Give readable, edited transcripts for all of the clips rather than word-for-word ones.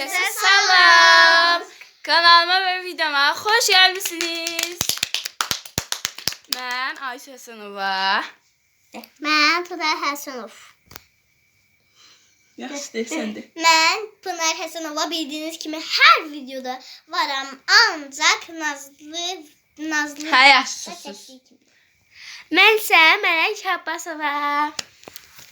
Herkese salam. Kanalıma ve videoma hoş gelmişsiniz. Ben Ayşe Hasanova. Ben Pınar Hasanov. Yaxşı, sen de. Ben Pınar Hasanova, bildiğiniz gibi her videoda varım, ancak Nazlı Ha, yaxşısınız. Ben ise Melek Abbasova.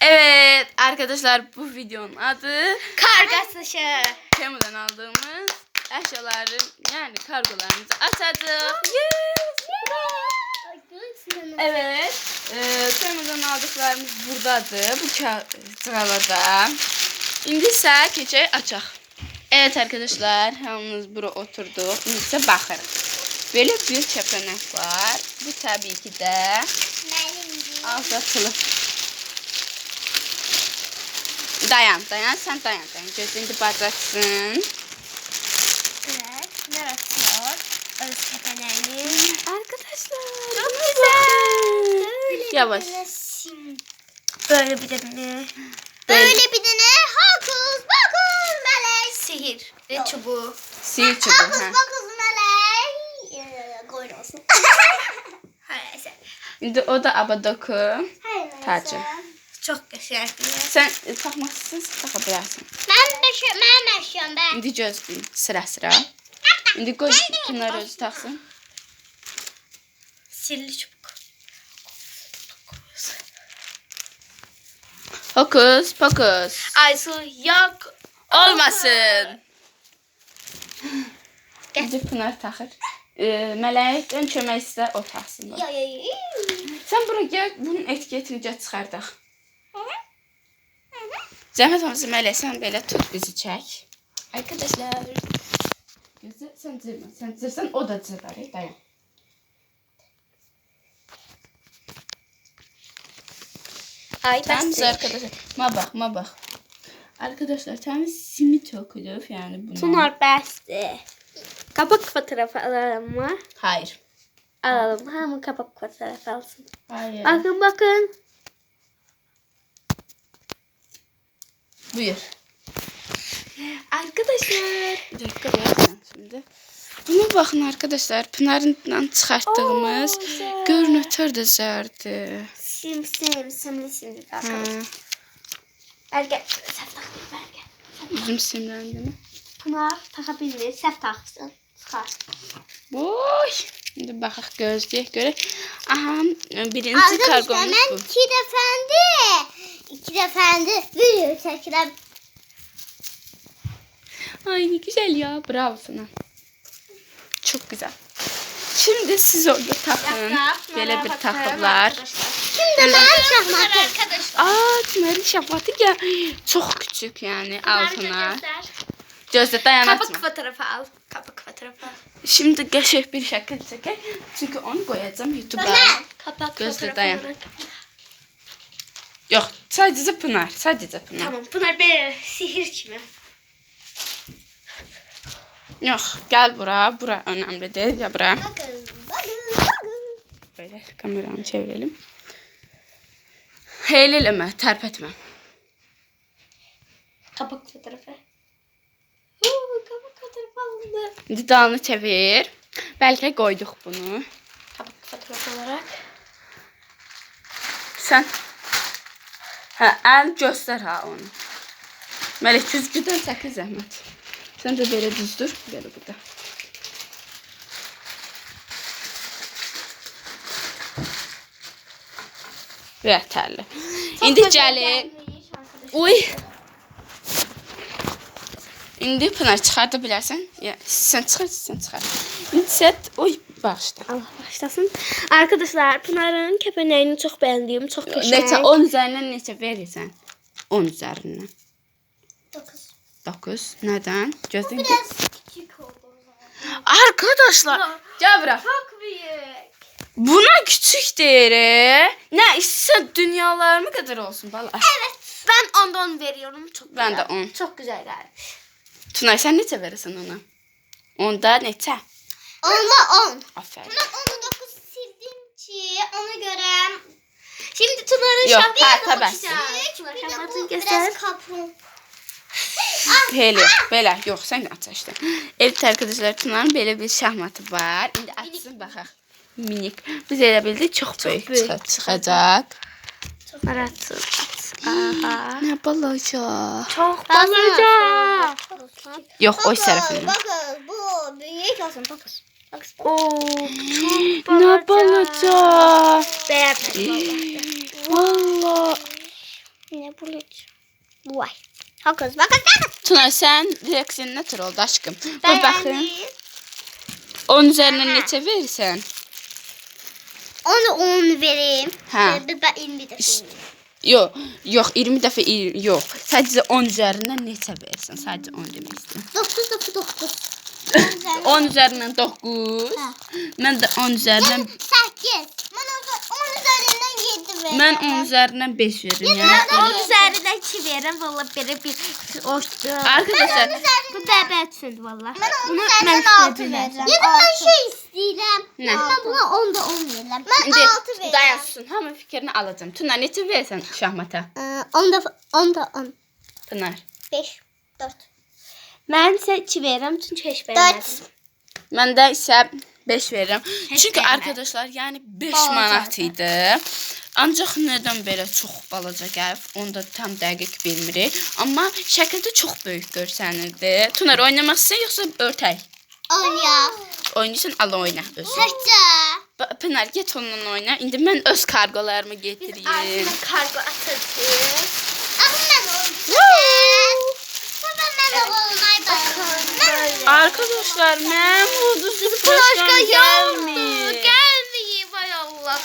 Evet arkadaşlar, bu videonun adı Kargasaşı. Temu'dan aldığımız eşyaların, yani kargolarımızı açacağız. Evet, Temu'dan aldıklarımız buradadır, bu sıralada. İndi ise keçək açaq. Evet arkadaşlar, hamımız bura oturduk. İndi ise baxırıq. Böyle bir kəpənək var. Bu tabii ki de azatılıb. Dayan, sen dayan. Gözünü bacaksın. Evet, ne atıyor? Öz kepeneğini. Arkadaşlar, Çok güzel. Yavaş. Böyle bir de ne? Böyle bir de ne? Hokus pokus melek. Sihir ve çubuğu. Sihir çubuğu. Hokus pokus melek. Koyun olsun. Hayır. İndi o da abadoku. Tacı. Çok güzel. Sen takmasız takabilirsin. Ben yaşıyorum ben. İndi gözlüyüm sıra. İndi koy Pınar özü taksın. Sihirli çubuk. Hokus pokus. Aysu yok. Olmasın. İndi Pınar takır. Mələk ön kömək istə o taksın. Sen buraya gel, bunun etiketini çıxardaq. Zəhmət olmasa Mələk, sən belə tut, bizi çək. Arkadaşlar. Gözlə, sən cırma. Sən cırsan, o da cırlar. Dayan. Ay Təmiz arkadaşlar. Ma bax. Arkadaşlar, təmiz simit tökülüb, yəni bunu. Pınar bəsdir. Kapak fotoğrafı alalım mı? Hayır. Alalım. Hamı kapak fotoğrafı alsın. Hayır. Bakın. Buyur. Arkadaşlar. Bir dakika versen şimdi. Buna bakın arkadaşlar. Pınar'dan çıkarttığımız güzel. görünütür de zərdi. Simli arkadaşlar. Ergen. Sef takmayın ergen. Üzüm simlendi mi? Pınar takabilir. Sef taksın. Çıkar. Oy. Şimdi baxaq gözləyək görək. Aha, birinci kargomuz bu. İki defendi video çekirəm. Ay ne güzel ya. Bravo sana. Çok güzel. Şimdi siz orada takın. Böyle bir takılar. Şimdi ben şahmatım. Arkadaşlar. Pınar'ın şahmatı ya. Çok küçük yani altına. Gözde dayanatma. Kapak fotoğrafı al. Kapak fotoğrafı al. Şimdi qəşəng bir şəkil çəkək. Çünkü onu koyacağım YouTube'a. Kapak Gözde fotoğrafı dayan. olarak. Yok, sadece Pınar. Sadece Pınar. Tamam, Pınar bir sihir kimi. Yok, gel bura. Bura önemli değil ya bura. Bakın. Böyle kameramı çevirelim. Heyleleme, terp etme. Kapak fotoğrafı. Kapak fotoğrafı alındı. İndi dalını çevir. Belki koyduk bunu. Kapak fotoğrafı olarak. Sen el göster ha onu. Melek düzgüdən çəkil zəhmət. Sen de böyle düzdür. Böyle burada. Yeterli. İndi gəlin. Uy. İndi Pınar çıxarda bilərsən. Ya, sen çıxar. İndi set. Oy, bağışla. Allah başlasın. Arkadaşlar, Pınar'ın kepeneğini çok beğendiğim, çok güzel. Neçə 10 üzərindən neçə verirsən? 10 üzərindən. 9. Neden? Gözün Biraz küçük oldu o zaman. Arkadaşlar, gel bura. Çok büyük. Buna küçük değil. Ne istersen dünyalarımı kadar olsun bala. Evet. Ben ondan veriyorum. Çok Ben güzel. de 10. Çok güzel gelmiş. Tunay sen neçə verirsən ona? Onda neçə? Onda 10. Aferin. Buna 10'u 9 sildim ki ona göre. Şimdi Tuna'nın Yok, şapkasına tabii. bakacağız. Biraz kapı. Hele, belə, yox, sən aç işte. Evet arkadaşlar, Tuna'nın belə bir şahmatı var. İndi açsın, baxaq. Minik. Biz elə bildik, çox böyük çıxacaq. Aratsın. Aha. Nə balaca. Çok balaca. Yox, o tərəfindən. Bakın bu büyük olsun. Bakın. Oo, Çok nə balaca. Beğenmedim. Valla. Ne bulaca? Vay. Bakın bakın. Tuna, sən reaksiyon nə tür oldu aşkım? Bir baxın. 10 üzərindən neçə verirsən? Onu 10 vereyim. Ha. Ben 20 de Yox, 20 dəfə yox. Sadəcə 10 üzərindən neçə verirsən? Sadəcə 10 demək istəyirəm. 9. 10 üzərindən 9. Mən də 10 üzərindən 8. Ben 10 üzerinden 7 veririm. Mən 10 üzərindən 5 verirəm. Ben 10 üzerinden 2 veririm. Valla böyle bir hoştu. Arkadaşlar, Bu bebek sürdü valla. Ben 10 Bunu üzerinden mən 6 vereceğim. Ya da ben şey isteyeceğim. Ne? Ama buna 10 da 10 veririm. Ben indi 6 vereceğim. dayan susun. Hamı fikrini alacağım. Tuna, neçə verirsən şahmata? 10 da 10. Pınar. 5, 4. Ben ise 2 veririm çünkü hiç beğenmedim. Mən də isə 5 verirəm. Çünki beğenmədim. arkadaşlar, yəni 5 manat idi. Ancaq nədən belə çox balaca gəlib, onu da tam dəqiq bilmirik. Amma şəkildə çox böyük görsənirdi. Tunar, oynamaq istəyirsən yoxsa örtək? Oynayaq. Oynayırsan, al oyna özün. Təkcə. Pınar, get onunla oyna. İndi mən öz kargolarımı getireyim. Artık kargo atacağız. Ama ben olacağım. Baba ben olmayı da. Arkadaşlar, mənim ulduzlu Başka başkan yoktu. gəlmir. Gelmeyeyim hay Allah.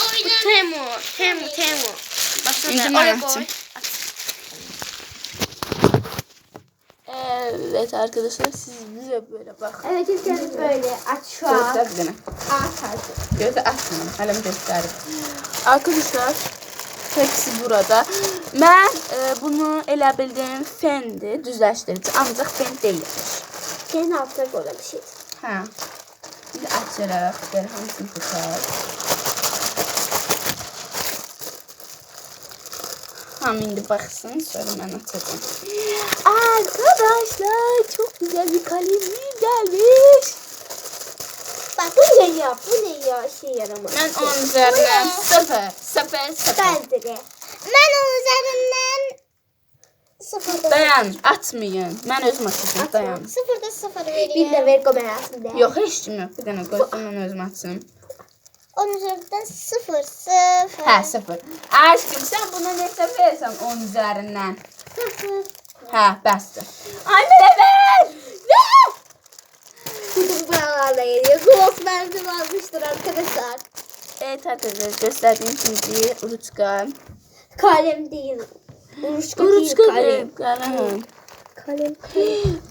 Oyna. Temu. İndi mən açım. Evet arkadaşlar, siz bize böyle bakın. Evet ilk böyle aç şu an. Göster bir dənə. Gözü açmayın. Hələm göstərim. Arkadaşlar, hepsi burada. Mən bunu elə bildim fendir, düzləşdirici. Ancaq fen deyilmiş. Senin altına böyle bir şey. Hə. Biz açırıq. Belə hamısını tutaq. Hamı indi baxsın, sonra mən açacağım. Arkadaşlar, çok güzel bir kalemim gelmiş. Bak bu ne ya? Şey yaramaz. Mən onun üzərindən 0. Bence de. Ben onun üzerinden 0. Dayan, atmayın. Mən özüm açacağım, dayan. 0'da 0 vereyim. Bir de ver kombinasyonu. Yox, heç kim yox. Bir dənə qoysun, mən özüm açım. Onun üzerinden 0. Hə, 0. Aşkım, sən buna neçə verirsən 10 üzərindən? 0. Hə, bəsdir. Anne, ver! Ver! Bütün buralarla geliyor. Glock benzin almıştır arkadaşlar. Evet arkadaşlar, gösterdiğim şimdi Uruçka. Kalem değil. Uruçka değil Uruçka kalem. değil. Kalem.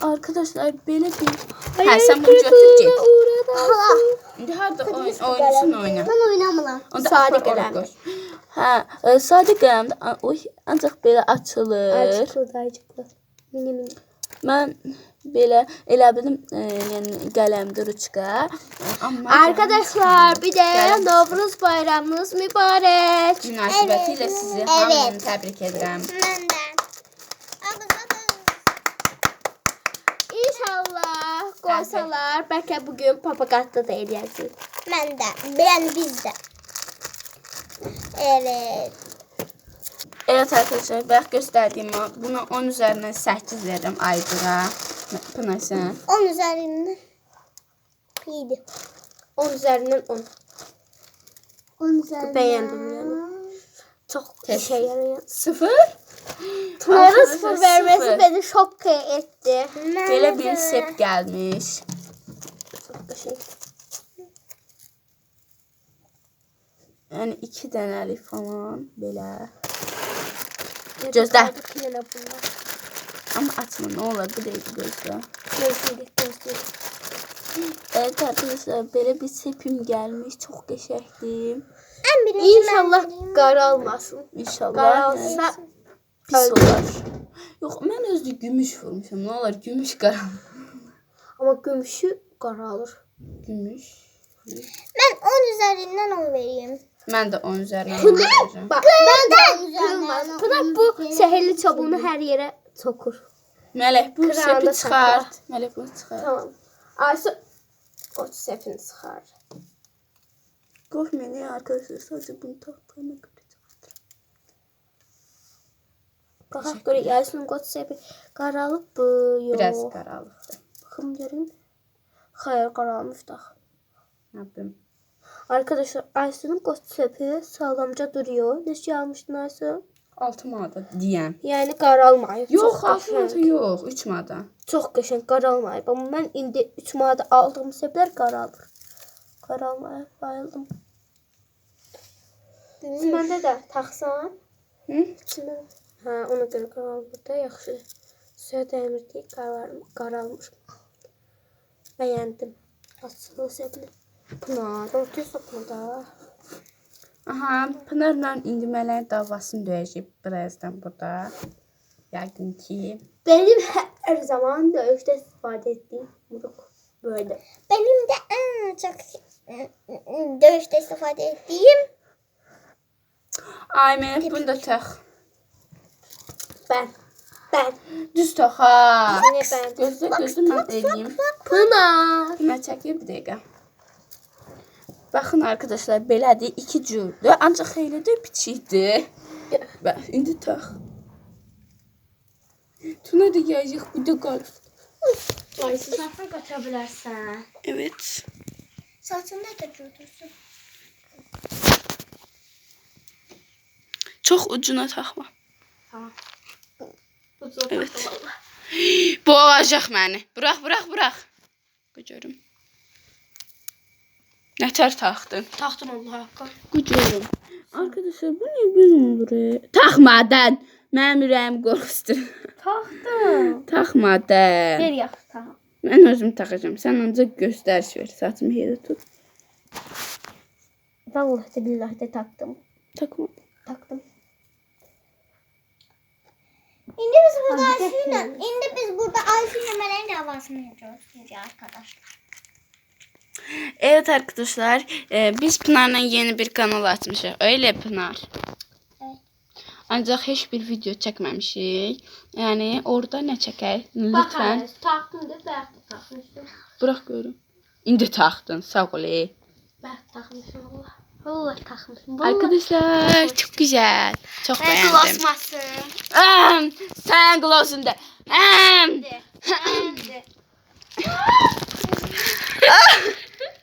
Arkadaşlar, belə bir... Hə, sən bunu götür get. Allah. İndi harada oyunsun oyna. Ben oynamam. Onda Sade apar ora kalem. qoy. Hə, sadə qələmdə ancaq belə açılır. Acıklı. Mini. Mən belə elə bildim, yəni qələmdə Uruçka. Amma Arkadaşlar bir de Novruz bayramınız mübarek. münasibətilə sizi hamını təbrik edirəm. Ben de. İnşallah koysalar belki bugün papagatta da eləyəcək. Ben de. Yani biz de. Evet. Evet arkadaşlar, bax göstərdiyim o. Buna 10 üzərindən 8 verirəm Aydıra. Pınar sən? 10 üzerinden 7. 10 üzerinden 10. 10 üzerinden. Beğendim yani. Çok işe yarayan. 0. Pınar'a 0 vermesi beni şok etti. Belə bir sep gəlmiş. Çok da şey. Yəni 2 dənəlik falan belə. Gözlə. Amma açma, nə olar, bu deyil gözlə. Gözlük. Evet arkadaşlar, belə bir sepim gəlmiş. Çox qəşəngdir. İnşallah qara olmasın. İnşallah. Qara olsa pis olar. Yox, mən özü gümüş vurmuşam. Nə olar, gümüş qara. ama gümüşü qara olur. Gümüş. Ben 10 üzerinden 10 vereyim. Mən də 10 üzərindən verəcəm. Bak ben de 10 üzerinden. Pınar bu sehirli çubuğunu her yere sokur. Melek bu Kralda sepi çıxart. sakla. Melek bunu çıxart. Tamam. Aysu o sepini çıxar. Qoy məni arkadaşlar sadəcə bunu taxtana görə çıxartır. Baxaq görə Aysunun qoç sepi qaralıb bu. Biraz qaralıqdır. Baxım görün. Xeyr qaralmış da. Ne yapayım? Arkadaşlar Aysunun qoç sepi sağlamca duruyor. Neçə almışdın Aysu? 6 manata deyəm. Yəni qaralmayıb. Yox, Çox 6 manata qəşəng. yox, 3 manata. Çox qəşəng qaralmayıb. Amma mən indi 3 manata aldığım seplər qaralır. Qaralmayıb. Bayıldım. Məndə də taxsan. Hı? İçində. Hə, ona görə qaralmır da yaxşı. Suya dəymir deyə qaralmış. Bəyəndim. Açılı sepli. Pınar, ortaya sokma da. Aha, Pınarla indi mələyin davasını döyəcək birazdan burada. Yəqin ki. Benim her zaman dövüşte istifadə ettiğim yumruk böyle. Benim de en çok dövüşte istifadə ettiğim Ay, Melek bunu da tax. ben. Düz tax ha. Yine ben. Gözlə, mən eləyim. Pınar. Mən çəkir bir dəqiqə. Baxın arkadaşlar, belədir, 2 cürdür. Ancaq xeyli də piçikdir. Bax, indi tax. Tuna da gələcək, bu da qalır. Aysu zaten kaçabilirsen. Evet. Saçını da götürsün. Çox ucuna taxma. Tamam. Evet. Boğacaq məni. Bırax. Görüm. Nətər taxdın? Taxtın Allah haqqı. Görüm. Arkadaşlar, bu niyə belə olur? Taxmadan. Mənim ürəyim qorxustur. Taxtın. Taxmadan. Bir yaxşı tamam. Mən özüm taxacağım. Sən ancaq göstəriş ver. Saçımı yerə tut. Vallahi de billahi de taktım. Taxma. Taktım. Şimdi biz burada Aysun'la Meleğin davasını yapıyoruz arkadaşlar. Evet arkadaşlar, biz Pınar'la yeni bir kanal açmışıq. Öyle Pınar. Evet. Ancaq heç bir video çəkməmişik. Yəni orada nə çəkək? Lütfən. Taktım da ben takmıştım. Bırax görüm. İndi taxdın. Sağ ol. Ben takmışım Allah. Allah takmışım. Arkadaşlar, çok güzel. Çok beğendim. Klasmasın. Sen gloss'un da.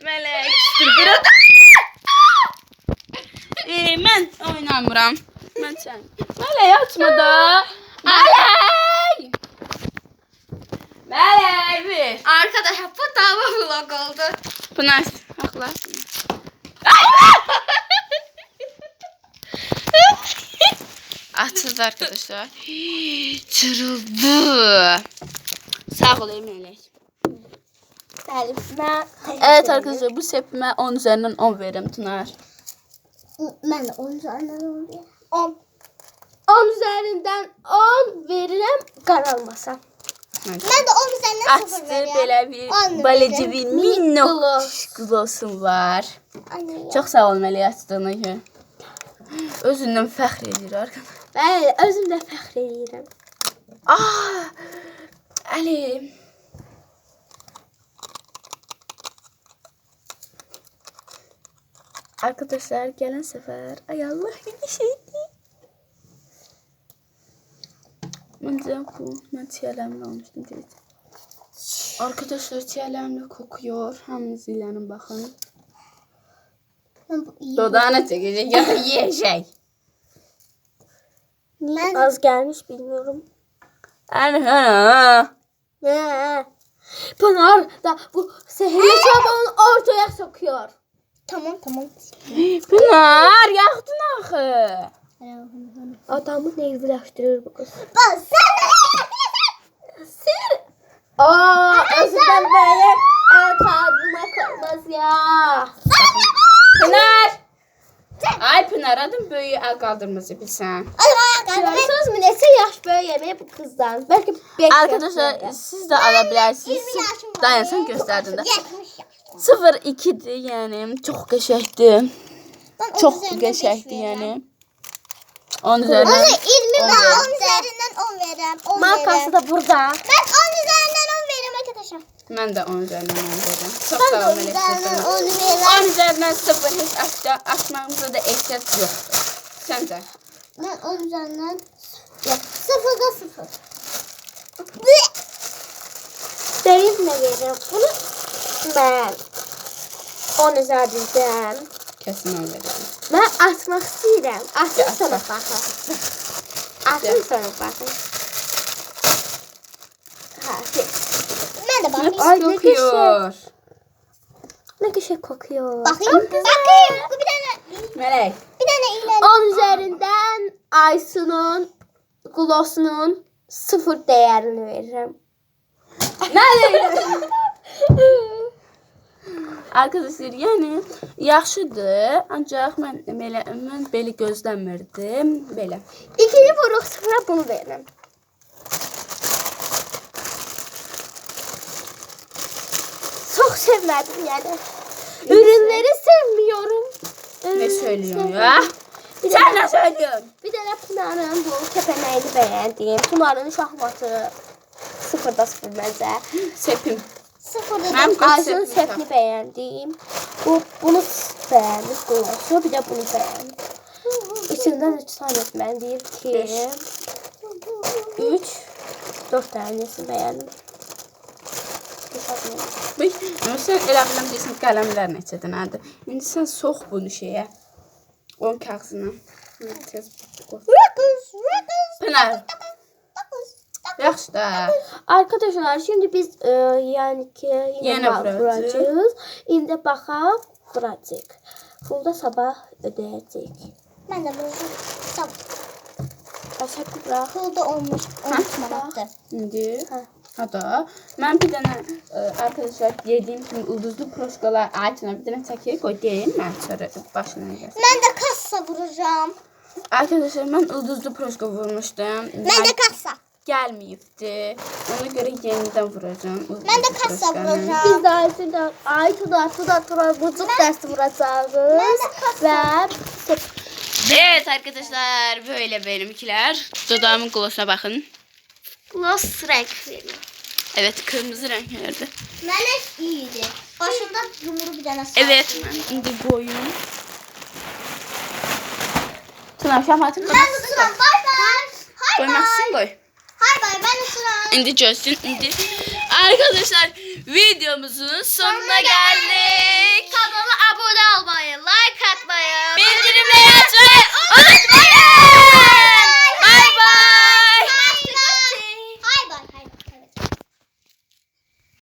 Melek. Mən oynamıram. Mən sən. Melek açma da. Melek. Melek ver. Arkadaşlar bu dava vlog oldu. Pınar. Haklısın. Açıldı arkadaşlar. Çırıldı. Sağ ol Melek. Evet arkadaşlar, bu sepime 10 üzerinden 10 veririm Pınar. Ben de 10 üzerinden 10 üzerinden 10 veririm qaralmasa. Ben de 10 üzerinden 0 Açdı veriyorum. belə bir 10 baleci bir minnok Gloss. glossum var. Anne. Çox sağ ol Melek açdığına görə. Özündən fəxr edir arkadaşlar. Bəli, özüm də fəxr edirəm. Ali. Arkadaşlar gelen sefer ay Allah bir şeydi. Bence bu ben çiğlemle almıştım değil. Arkadaşlar çiğlemle kokuyor. Hamınız ilanın bakın. Dodağına çekecek ya da yiyecek. Ben Az gelmiş bilmiyorum. Ana. Ne? Pınar da bu sehirli çabağını ortaya sokuyor. tamam. Pınar yaktın axı. Adamı nevləşdirir bu kız. Bak sen Sihir. Özünden böyle el kalbime koymaz ya. Pınar. Ay Pınar adım böyüyü el kaldırması bilsən. Söz mü neyse yaş böyle yemeği bu kızdan. Belki 5 Arkadaşlar siz de alabilirsiniz. 20 yaşım var. Dayan sen gösterdin de. 70 yaş. 0-2'dir yani. Çok qəşəngdir. Ben 10 Çok üzerinden 5 qəşəngdir veriyorum. yani. 10 üzerinden. Onu 20 On ben veririm. 10 üzerinden 10 veririm. 10 Markası veririm. da burada. Ben 10 üzerinden 10 veririm arkadaşlar. Mən də 10 üzərindən 10 verirəm. Çox Ben sağ de ol 10 Melek. üzerinden 10 10 veririm. üzərindən 0 heç açmağımıza da ehtiyac yoxdur. Səncə? Ben 10 üzerinden 0'da 0. Benim ne veririm? Bunu ben 10 üzerinden. Kəsin 10 verirəm. Ben açmak istedim. Açın Aç sonra bak. bakın. Açın sonra bakın. Ha, Ben de bakayım. Ay, ne Kokuyor. ne güzel kokuyor. Bakayım. Bakayım. Bu bir tane. Melek. Bir tane iğne. 10 üzerinden Aysun'un glossunun 0 değerini veririm. Arkadaşlar, yəni yaxşıdır, ancaq mən belə gözləmirdim. Belə. İkinci vuruq sıfıra bunu veririm. Çok sevmedim yani. Ürünleri sevmiyorum. Ne söylüyorsun sevmiyorum. ya? Bir Sen de, ne söylüyorsun? bir de Pınar'ın bu kepeneğini beğendim. Pınar'ın şahmatı 0'da 0 bence. Sepim. 0'da Mən Aysun'un sepim. setini beğendim. Bunu beğendim. Gloss'u bir de bunu beğendim. İçinden 3 tane ben değil ki. 3 4 tanesini beğendim. Amma sən elə biləm deyirsən qələmlər neçə dənədir. İndi sən sox bunu şeyə. Onun kağızına. Tez qoy. Pınar. Yaxşı da. Arkadaşlar şimdi biz yani ki yine Yine mal vuracağız. vuracağız. İndi bakalım vuracağız. Bunu da sabah ödeyecek. Ben de bunu tam Teşekkürler. pulda olmuş 13 manattı. İndi. Ha. Hada. Mən bir dənə arkadaşlar yediyim kimi ulduzlu proşkalar aytına bir dənə çəkir qoy deyim mən sonra başına gəlsin. Ben de kassa vuracağım. Arkadaşlar mən ulduzlu proşka vurmuşdum. Ben de kassa. Gəlməyibdi. Ona görə yenidən vuracağam. Ben de kassa vuracağım. Biz de Aysun'da Aytun'da buçuk dersi vuracağız. Ve Evet arkadaşlar böyle benimkiler. Dudağımın glossuna bakın. gloss renk veriyor. Evet kırmızı renk verdi. Melek iyiydi. Başında yumru bir tane sağ. Evet ben indi koyun. Tuna şahmatın Ben de sıram. Bay bay. Hay bay. koymazsın koy. Hay bay. Ben de sıram. İndi görsün indi. Arkadaşlar videomuzun sonuna geldik. Kanala abone olmayı, like atmayı, Bildirimleri açmayı unutmayın.